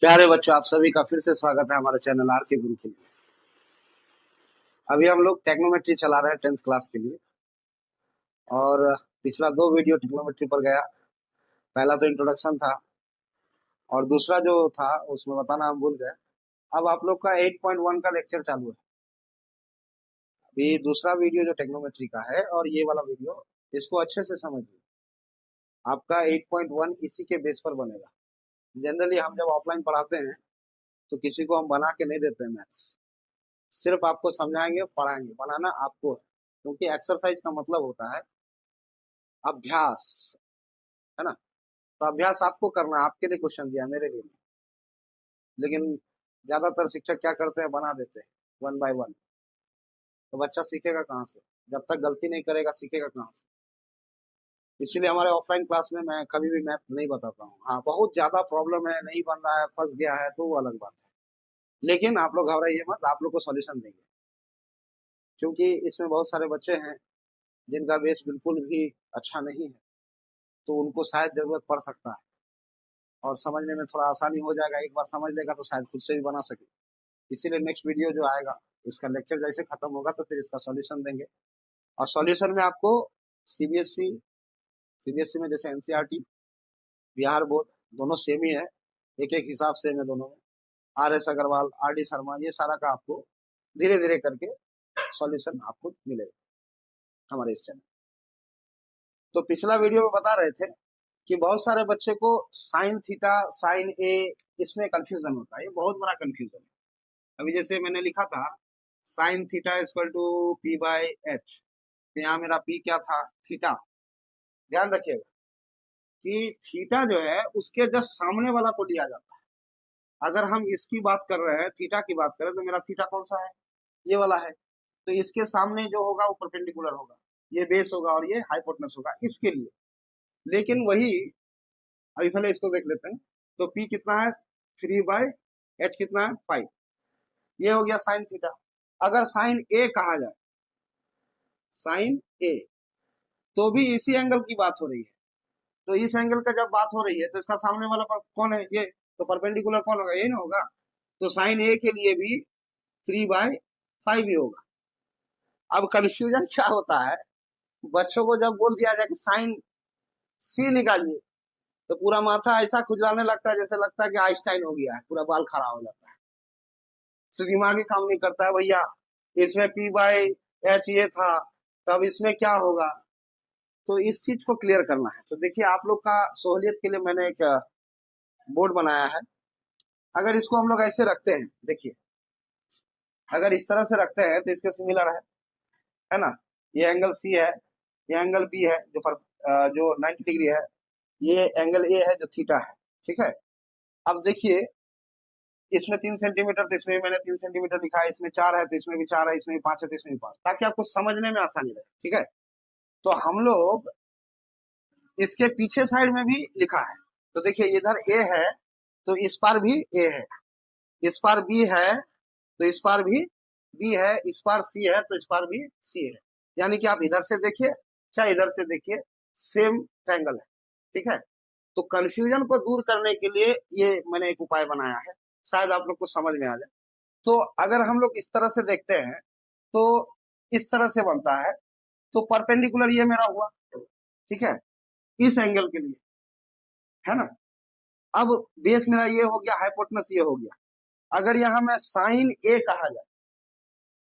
प्यारे बच्चों, आप सभी का फिर से स्वागत है हमारे चैनल आर के गुरुकुल में। अभी हम लोग टेक्नोमेट्री चला रहे हैं 10th क्लास के लिए और पिछला 2 वीडियो टेक्नोमेट्री पर गया। पहला तो इंट्रोडक्शन था और दूसरा जो था उसमें बताना हम भूल गए। अब आप लोग का 8.1 का लेक्चर चालू है। अभी दूसरा वीडियो जो टेक्नोमेट्री का है और ये वाला वीडियो, इसको अच्छे से समझिए। आपका 8.1 इसी के बेस पर बनेगा। जनरली हम जब ऑफलाइन पढ़ाते हैं तो किसी को हम बना के नहीं देते हैं मैथ्स, सिर्फ आपको समझाएंगे, पढ़ाएंगे। बनाना आपको है, क्योंकि एक्सरसाइज का मतलब होता है अभ्यास, है ना। तो अभ्यास आपको करना है, आपके लिए क्वेश्चन दिया, मेरे लिए नहीं। लेकिन ज्यादातर शिक्षक क्या करते हैं, बना देते हैं 1 बाय 1। तो बच्चा सीखेगा कहाँ से? जब तक गलती नहीं करेगा सीखेगा कहाँ से? इसीलिए हमारे ऑफलाइन क्लास में मैं कभी भी मैथ नहीं बताता हूँ। हाँ, बहुत ज्यादा प्रॉब्लम है, नहीं बन रहा है, फंस गया है, तो वो अलग बात है। लेकिन आप लोग घबराइए मत, आप लोग को सॉल्यूशन देंगे। क्योंकि इसमें बहुत सारे बच्चे हैं जिनका बेस बिल्कुल भी अच्छा नहीं है, तो उनको शायद जरूरत पड़ सकता है और समझने में थोड़ा आसानी हो जाएगा। एक बार समझ लेगा तो शायद खुद से भी बना सके। इसीलिए नेक्स्ट वीडियो जो आएगा, इसका लेक्चर जैसे खत्म होगा तो फिर इसका सॉल्यूशन देंगे। और सॉल्यूशन में आपको सीबीएसई सीबीएसई में जैसे एनसीईआरटी, बिहार बोर्ड, दोनों सेम ही है, एक एक हिसाब से में दोनों में। आर एस अग्रवाल, आर डी शर्मा, ये सारा का आपको धीरे धीरे करके सॉल्यूशन आपको मिलेगा हमारे इस चैनल। तो पिछला वीडियो में बता रहे थे कि बहुत सारे बच्चे को साइन थीटा, साइन ए, इसमें कंफ्यूजन होता है। ये बहुत बड़ा कंफ्यूजन है। अभी जैसे मैंने लिखा था sine theta equal to P by H, तो यहाँ मेरा पी क्या था? थीटा। ध्यान रखिएगा कि थीटा जो है उसके जस्ट सामने वाला को लिया जाता है। अगर हम इसकी बात कर रहे हैं, थीटा की बात करें, तो मेरा थीटा कौन सा है? ये वाला है। तो इसके सामने जो होगा वो परपेंडिकुलर होगा, ये बेस होगा और ये हाइपोटेनस होगा इसके लिए। लेकिन वही अभी पहले इसको देख लेते हैं। तो P कितना है? 3/h कितना है? 5। ये हो गया साइन थीटा। अगर साइन ए कहा जाए, साइन ए, तो भी इसी एंगल की बात हो रही है। तो इस एंगल का जब बात हो रही है तो इसका सामने वाला पर कौन है? ये। तो परपेंडिकुलर कौन होगा? ये ना होगा। तो साइन ए के लिए भी 3/5 ही होगा। अब कंफ्यूजन क्या होता है, बच्चों को जब बोल दिया जाए कि साइन सी निकालिए, तो पूरा माथा ऐसा खुजलाने लगता है जैसे लगता है कि आइंस्टाइन हो गया है, पूरा बाल खड़ा हो जाता है। तो दिमाग ही काम नहीं करता है भैया। इसमें P/H ये था, तब इसमें क्या होगा? तो इस चीज को क्लियर करना है। तो देखिए, आप लोग का सहूलियत के लिए मैंने एक बोर्ड बनाया है। अगर इसको हम लोग ऐसे रखते हैं, देखिए, अगर इस तरह से रखते हैं तो इसके सिमिलर है ना। ये एंगल सी है, ये एंगल बी है जो 90 डिग्री है, ये एंगल ए है जो थीटा है। ठीक है। अब देखिए, इसमें 3 सेंटीमीटर, तो इसमें मैंने 3 सेंटीमीटर लिखा है, इसमें 4 है तो इसमें भी 4 है, इसमें भी 5 है तो इसमें भी 5, ताकि आपको समझने में आसानी रहे। ठीक है। तो हम लोग इसके पीछे साइड में भी लिखा है। तो देखिए, इधर ए है तो इस पार भी ए है, इस पार बी है तो इस पार भी बी है, इस पार सी है तो इस पार भी सी है। यानी कि आप इधर से देखिए चाहे इधर से देखिए, सेम ट्रायंगल है। ठीक है। तो कंफ्यूजन को दूर करने के लिए ये मैंने एक उपाय बनाया है, शायद आप लोग को समझ में आ जाए। तो अगर हम लोग इस तरह से देखते हैं तो इस तरह से बनता है। तो परपेंडिकुलर ये मेरा हुआ, ठीक है, इस एंगल के लिए, है ना। अब बेस मेरा ये हो गया, हाइपोटेनस ये हो गया। अगर यहाँ मैं साइन ए कहा जाए,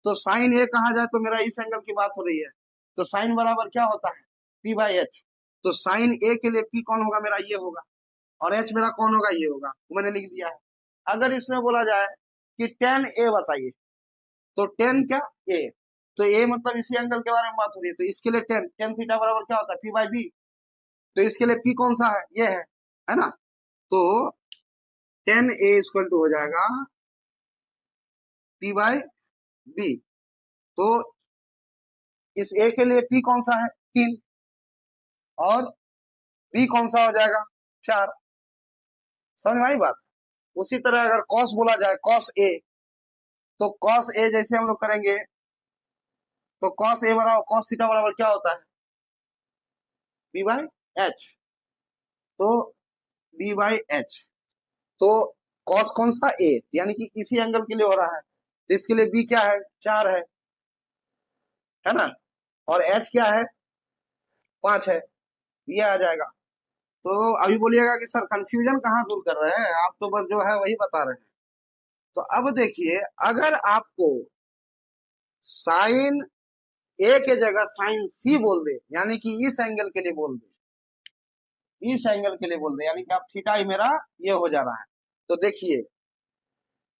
तो साइन ए कहा जाए तो मेरा इस एंगल की बात हो रही है। तो साइन बराबर क्या होता है? P/H। तो साइन ए के लिए P कौन होगा? मेरा ये होगा। और H मेरा कौन होगा? ये होगा। मैंने लिख दिया है। अगर इसमें बोला जाए कि tan A बताइए, तो tan क्या? A। तो A मतलब इसी एंगल के बारे में बात हो रही है। तो इसके लिए tan थीटा बराबर क्या होता है? P/B। तो इसके लिए P कौन सा है? ये है ना। तो tan A इक्वल टू हो जाएगा P/B। तो इस A के लिए P कौन सा है? 3। और B कौन सा हो जाएगा? 4। समझ में आई बात? उसी तरह अगर cos बोला जाए, cos A, तो cos A जैसे हम लोग करेंगे, तो cos A बराबर cos थीटा बराबर क्या होता है? P/H। तो B/H। तो कॉस कौन सा ए, यानी कि इसी एंगल के लिए हो रहा है, तो इसके लिए बी क्या है 4 है ना, और एच क्या है 5 है, ये आ जाएगा। तो अभी बोलिएगा कि सर कंफ्यूजन कहाँ दूर कर रहे हैं आप, तो बस जो है वही बता रहे हैं। तो अब देखिए, अगर आपको साइन ए के जगह साइन सी बोल दे, यानी कि इस एंगल के लिए बोल दे, इस एंगल के लिए बोल दे, यानी कि आप थीटा ही मेरा ये हो जा रहा है, तो देखिए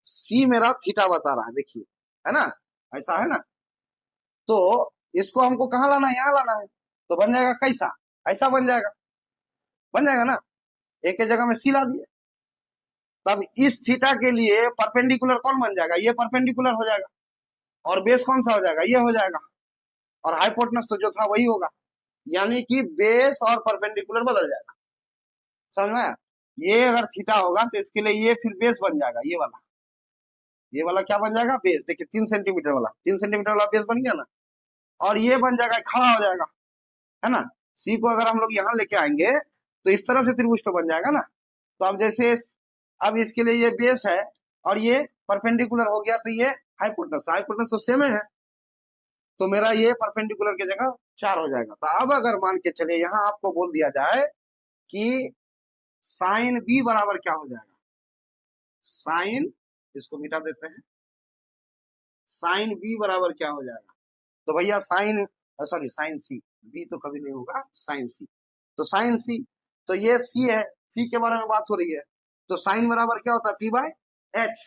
सी मेरा थीटा बता रहा है, देखिए है ना, ऐसा है ना, तो इसको हमको कहाँ लाना है, यहाँ लाना है, तो बन जाएगा कैसा, ऐसा बन जाएगा ना, ए के जगह में सी ला दिए, तब इस थीटा के लिए परपेंडिकुलर कौन बन जाएगा, ये परपेंडिकुलर हो जाएगा, और बेस कौन सा हो जाएगा, ये हो जाएगा, और हाइपोटेनस तो जो था वही होगा, यानी कि बेस और परपेंडिकुलर बदल जाएगा, समझ में आया? ये अगर थीटा होगा तो इसके लिए ये फिर बेस बन जाएगा, ये वाला क्या बन जाएगा, बेस, देखिए 3 सेंटीमीटर वाला, 3 सेंटीमीटर वाला बेस बन गया ना, और ये बन जाएगा खड़ा हो जाएगा, है ना। सी को अगर हम लोग यहाँ लेके आएंगे तो इस तरह से त्रिभुज तो बन जाएगा ना, तो अब जैसे अब इसके लिए ये बेस है और ये परपेंडिकुलर हो गया, तो ये हाइपोटेनस तो सेम है, तो मेरा ये परपेंडिकुलर की जगह 4 हो जाएगा। तो अब अगर मान के चले यहाँ आपको बोल दिया जाए कि साइन बी बराबर क्या हो जाएगा, साइन, इसको मिटा देते हैं, साइन बी बराबर क्या हो जाएगा, तो भैया साइन, सॉरी साइन सी, बी तो कभी नहीं होगा, साइन सी, तो साइन सी, तो ये सी है, सी के बारे में बात हो रही है, तो साइन बराबर क्या होता है पी बाय एच,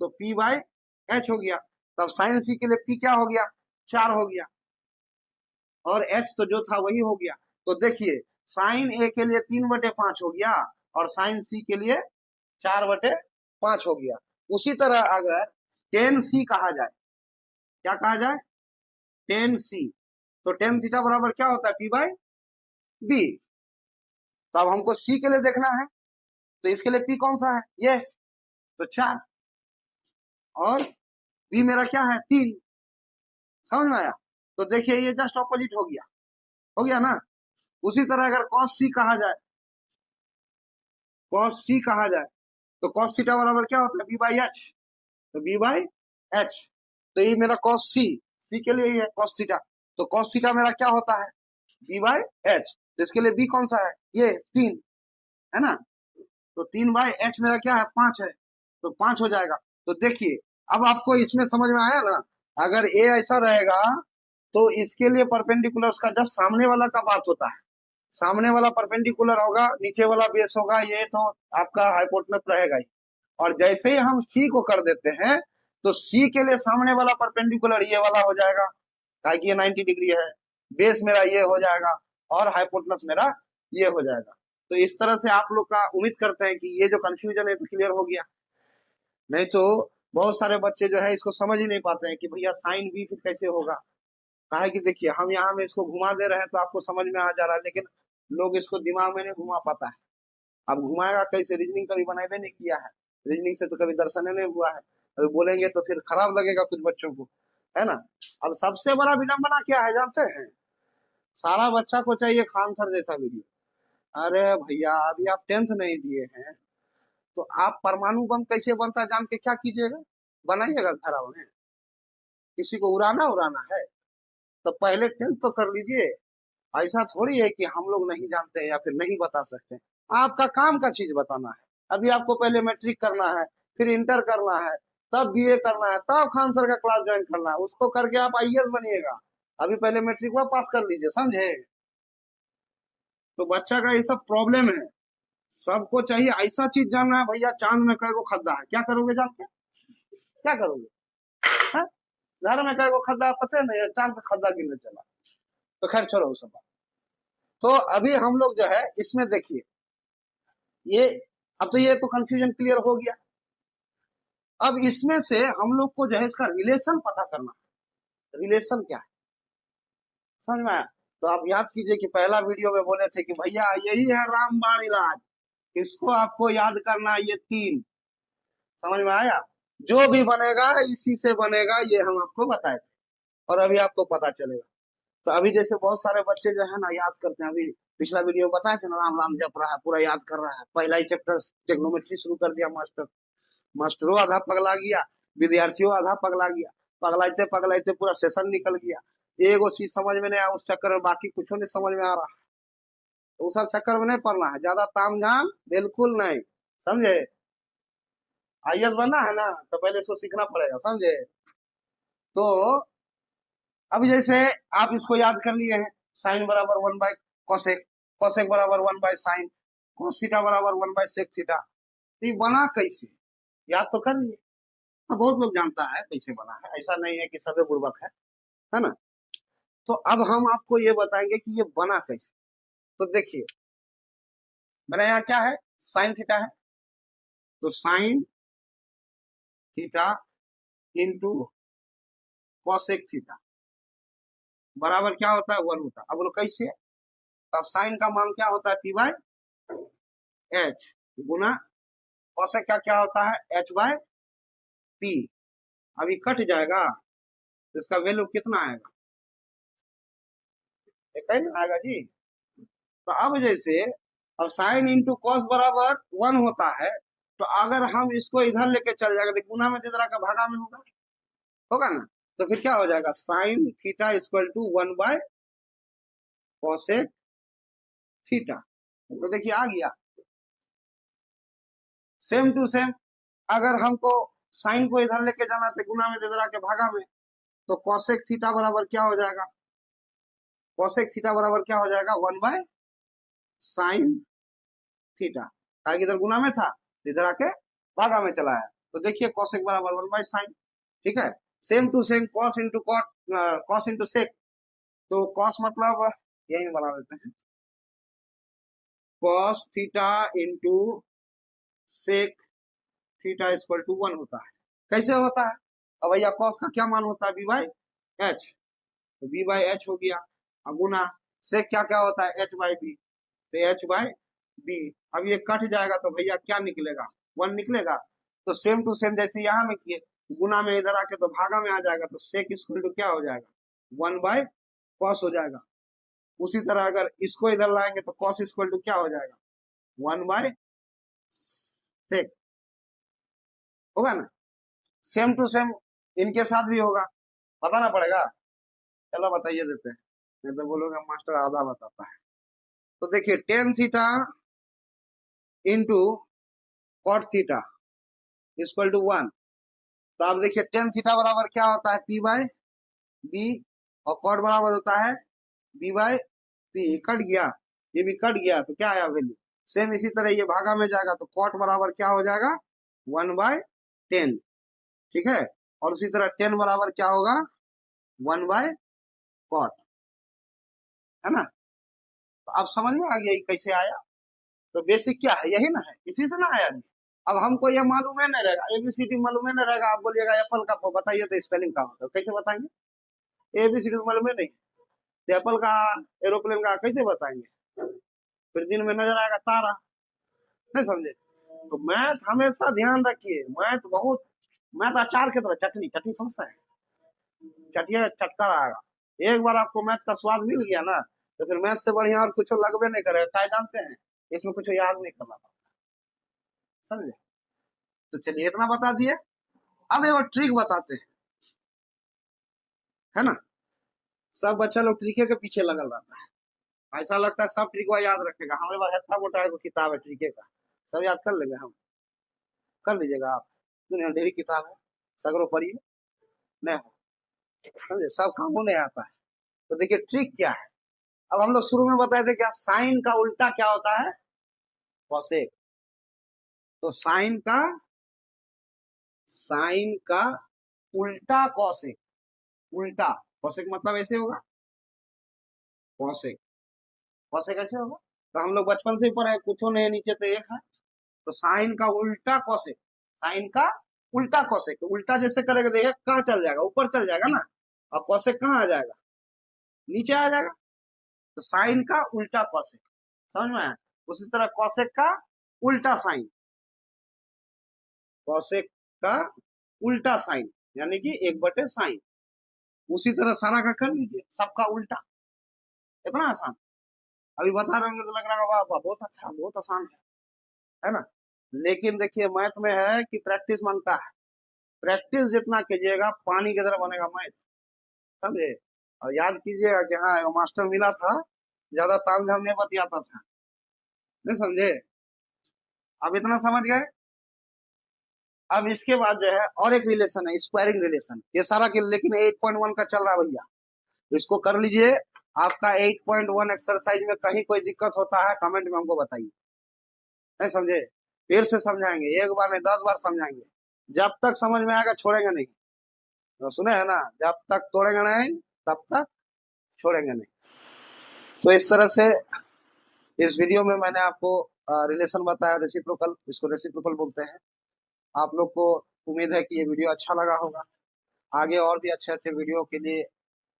तो पी बाय एच हो गया, तब साइन सी के लिए पी क्या हो गया 4 हो गया, और एच तो जो था वही हो गया, तो देखिए साइन ए के लिए 3/5 हो गया, और साइन सी के लिए 4/5 हो गया। उसी तरह अगर टेन सी कहा जाए, क्या कहा जाए, टेन सी, तो टेन थीटा बराबर क्या होता है पी बाय बी, तब हमको सी के लिए देखना है, तो इसके लिए पी कौन सा है ये, तो 4, और बी मेरा क्या है 3, समझ में आया? तो देखिए ये जस्ट ऑपोजिट हो गया ना। उसी तरह अगर कॉस सी कहा जाए, कॉस सी कहा जाए, तो कॉस थीटा बराबर क्या होता है बी बाई एच, तो बी बाई एच, तो ये मेरा कॉस सी, सी के लिए ही है कॉस थीटा, तो कॉस थीटा मेरा क्या होता है बी बाई एच, तो इसके लिए बी कौन सा है ये 3, है ना, तो 3/h मेरा क्या है 5 है, तो 5 हो जाएगा। तो देखिए अब आपको इसमें समझ में आया ना, अगर ए ऐसा रहेगा तो इसके लिए परपेंडिकुलर का जस्ट सामने वाला का बात होता है, सामने वाला परपेंडिकुलर होगा, नीचे वाला बेस होगा, ये तो आपका हाइपोटेनस रहेगा ही, और जैसे ही हम सी को कर देते हैं तो सी के लिए सामने वाला परपेंडिकुलर ये वाला हो जाएगा, ताकि ये 90 डिग्री है, बेस मेरा ये हो जाएगा, और हाइपोटेनस मेरा ये हो जाएगा। तो इस तरह से आप लोग का उम्मीद करते हैं कि ये जो कंफ्यूजन है तो क्लियर हो गया, नहीं तो बहुत सारे बच्चे जो है इसको समझ ही नहीं पाते हैं कि भैया साइन बी फिर कैसे होगा, कहा कि देखिए हम यहाँ में इसको घुमा दे रहे हैं तो आपको समझ में आ जा रहा है, लेकिन लोग इसको दिमाग में नहीं घुमा पाता है। अब घुमाएगा कैसे, रीजनिंग कभी बनाए नहीं किया है, रीजनिंग से तो कभी दर्शन नहीं हुआ है, अभी बोलेंगे तो फिर खराब लगेगा कुछ बच्चों को, है ना। अब सबसे बड़ा विडंबना क्या है जानते हैं, सारा बच्चा को चाहिए खान सर जैसा वीडियो। अरे भैया अभी आप 10th नहीं दिए हैं, तो आप परमाणु बम कैसे बनता है जान के क्या कीजिएगा, बनाइएगा घरों में, किसी को उड़ाना है तो पहले 10th तो कर लीजिए, ऐसा थोड़ी है कि हम लोग नहीं जानते या फिर नहीं बता सकते, आपका काम का चीज बताना है। अभी आपको पहले मैट्रिक करना है, फिर इंटर करना है, तब बीए करना है, तब खान सर का क्लास ज्वाइन करना है, उसको करके आप आईएएस बनिएगा, अभी पहले मैट्रिक वो पास कर लीजिए, समझे। तो बच्चा का ये सब प्रॉब्लम है, सबको चाहिए ऐसा चीज जानना है, भैया चांद में कई गो खड्डा है, क्या करोगे जान के, क्या करोगे, है? घर में कई गो खड्डा पता नहीं, चांद पे खड्डा गिरने चला, तो खैर छोड़ो उस सब। तो अभी हम लोग जो है इसमें देखिए ये, अब तो ये तो कंफ्यूजन क्लियर हो गया, अब इसमें से हम लोग को जो है इसका रिलेशन पता करना है, रिलेशन क्या है, समझ में आया? तो आप याद कीजिए कि पहला वीडियो में बोले थे कि भैया यही है रामबाण इलाज, इसको आपको याद करना है, ये 3, समझ में आया? जो भी बनेगा इसी से बनेगा, ये हम आपको बताए थे, और अभी आपको पता चलेगा। तो अभी जैसे बहुत सारे बच्चे जो है ना याद करते हैं, अभी पिछला वीडियो बताए थे ना, राम राम जप रहा है, पूरा याद कर रहा है, पहला ही चैप्टर टेक्नोमेट्री शुरू कर दिया मास्टर, मास्टरों आधा पगला गया, विद्यार्थियों आधा पगला गया, पगलाते पगलाते पूरा सेशन निकल गया। एगो चीज समझ में नहीं आया, उस चक्कर में बाकी कुछ नहीं समझ में आ रहा। तो उस सब चक्कर में नहीं पड़ना है, ज्यादा ताम झाम बिल्कुल नहीं, समझे। आईएएस बनना है ना तो पहले इसको सीखना पड़ेगा, समझे। तो अब जैसे आप इसको याद कर लिए हैं, साइन बराबर 1 बाय कोसेक, कोसेक बराबर 1 बाय साइन, कोस थीटा बराबर 1 बाय सेक थीटा। तो ये बना कैसे, याद तो कर लिए। तो बहुत लोग जानता है कैसे बना है, ऐसा नहीं है कि सभी बुर्बक है ना। तो अब हम आपको ये बताएंगे कि ये बना कैसे। तो देखिए मेरा यहाँ क्या है, साइन थीटा है, तो sine theta into cosec theta बराबर क्या होता है, 1 होता है। अब बोलो कैसे, तब साइन का मान क्या होता है, P by H Guna cosec का क्या होता है, एच बाय पी। अभी कट जाएगा तो इसका वैल्यू कितना आएगा, एक ही ना आएगा जी। तो अब जैसे अब साइन इंटू कॉस बराबर 1 होता है, तो अगर हम इसको इधर लेके चल जाएगा तो गुना में दे का भागा में होगा ना। तो फिर क्या हो जाएगा, sine theta equal to 1 by cosec theta. तो देखिए आ गया सेम टू सेम। अगर हमको साइन को इधर लेके जाना तो गुना में दे के भागा में, तो कॉसेक थीटा बराबर क्या हो जाएगा, कॉसेक थीटा बराबर क्या हो जाएगा, 1 बाय साइन थीटा। इधर गुना में था, इधर आके भागा में चला है। तो देखिए कॉसेक बराबर 1 बाय साइन, ठीक है। Same to same cos into cot, cos into sec. तो कॉस मतलब यही बना देते हैं, cos theta into sec theta equal to 1 होता है। कैसे होता है, अब भैया कॉस का क्या मान होता है, बी बाई एच, तो बी बाई एच हो गया। अब गुना सेक क्या क्या होता है, एच बाई बी, तो एच बाई बी। अब ये कट जाएगा तो भैया क्या निकलेगा, 1 निकलेगा। तो सेम टू सेम जैसे यहाँ में किए, गुना में इधर आके तो भागा में आ जाएगा, तो सेक इक्वल टू क्या हो जाएगा, 1 बाय कॉस हो जाएगा। उसी तरह अगर इसको इधर लाएंगे तो कॉस इक्वल टू क्या हो जाएगा, 1 बाय सेक, होगा ना। सेम टू सेम इनके साथ भी होगा, बताना पड़ेगा। चलो बताइए देते हैं, नहीं तो बोलोगे मास्टर आधा बताता है। तो देखिए tan theta into cot theta equal to 1। तो आप देखिए टेन थीटा बराबर क्या होता है, पी बाय बी, और कॉट बराबर होता है बी बाय पी। कट गया, ये भी कट गया, तो क्या आया वैल्यू सेम। इसी तरह ये भागा में जाएगा तो कॉट बराबर क्या हो जाएगा, 1/10, ठीक है। और उसी तरह 10 बराबर क्या होगा, 1/कॉट, है ना। तो आप समझ में आ गया कैसे आया। तो बेसिक क्या है, यही ना है, इसी से ना आया। अब हमको ये मालूम है नहीं रहेगा, एबीसीडी मालूम है नहीं रहेगा, आप बोलिएगा एप्पल का बताइए तो स्पेलिंग का होता है, कैसे बताएंगे, एबीसीडी तो मालूम है नहीं, तो एप्पल का एरोप्लेन का कैसे बताएंगे। फिर दिन में नजर आएगा तारा, नहीं समझे। तो मैथ हमेशा ध्यान रखिए, मैथ बहुत, मैथ अचार की तरह, चटनी, चटनी समझता है, चटिया चटका आएगा। एक बार आपको मैथ का स्वाद मिल गया ना, तो फिर मैथ से बढ़िया और कुछ लगवे नहीं करे, क्या जानते हैं, इसमें कुछ याद नहीं करना, समझे। तो चलिए इतना बता दिए, अब एक ट्रिक बताते हैं, है ना। सब बच्चा लोग ट्रिके के पीछे लगल रहता है, ऐसा लगता है सब ट्रिक याद रखेगा। हमारे पास इतना मोटा किताब है ट्रिके का, सब याद कर लेंगे हम, कर लीजिएगा आप, दुनिया ढेरी किताब है, सगरों पढ़िए, नहीं हो समझे, सब कामों नहीं आता है। तो देखिए ट्रिक क्या है, अब हम लोग शुरू में बताए थे क्या, साइन का उल्टा क्या होता है, कॉसेक। तो साइन का उल्टा कॉसेक, उल्टा कॉसेक मतलब ऐसे होगा, कॉसेक, कॉसेक ऐसे होगा। तो हम लोग बचपन से ही पढ़े, कुछ नहीं नीचे तो एक है, तो साइन का उल्टा कॉसेक, साइन का उल्टा कॉसेक। तो उल्टा जैसे करेगा देखिए कहाँ चल जाएगा, ऊपर चल जाएगा ना, और कॉसेक कहाँ आ जाएगा, नीचे आ जाएगा। तो साइन का उल्टा कॉसेक, समझ में आया। उसी तरह कॉसेक का उल्टा साइन, कॉसेक का उल्टा साइन यानी कि 1/साइन। उसी तरह सारा का कर लीजिए, सबका उल्टा, इतना आसान। अभी बता रहे होंगे तो लग रहा होगा वाह बहुत अच्छा, बहुत आसान है ना। लेकिन देखिए मैथ में है कि प्रैक्टिस मांगता है, प्रैक्टिस जितना कीजिएगा पानी की तरह बनेगा मैथ, समझे। और याद कीजिएगा कि हाँ एगो मास्टर मिला था, ज्यादा तामझाम नहीं बतियाता था, नहीं समझे। अब इतना समझ गए। अब इसके बाद जो है और एक रिलेशन है, स्क्वायरिंग रिलेशन, ये सारा के लेकिन 8.1 का चल रहा है भैया, इसको कर लीजिए। आपका 8.1 एक्सरसाइज में कहीं कोई दिक्कत होता है कमेंट में हमको बताइए, नहीं समझे। फिर से समझाएंगे, एक बार नहीं 10 बार समझाएंगे, जब तक समझ में आएगा छोड़ेंगे नहीं। तो सुने है ना, जब तक तोड़ेंगे नहीं तब तक छोड़ेंगे नहीं। तो इस तरह से इस वीडियो में मैंने आपको रिलेशन बताया, रेसिप्रोकल, इसको रेसिप्रोकल बोलते हैं। आप लोग को उम्मीद है कि ये वीडियो अच्छा लगा होगा। आगे और भी अच्छे अच्छे वीडियो के लिए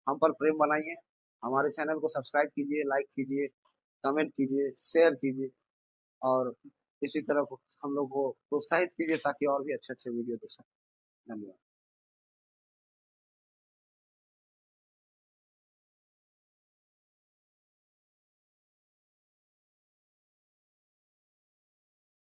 हम पर प्रेम बनाइए, हमारे चैनल को सब्सक्राइब कीजिए, लाइक कीजिए, कमेंट कीजिए, शेयर कीजिए, और इसी तरह हम लोग को प्रोत्साहित कीजिए ताकि और भी अच्छे अच्छे वीडियो देख सकें। धन्यवाद।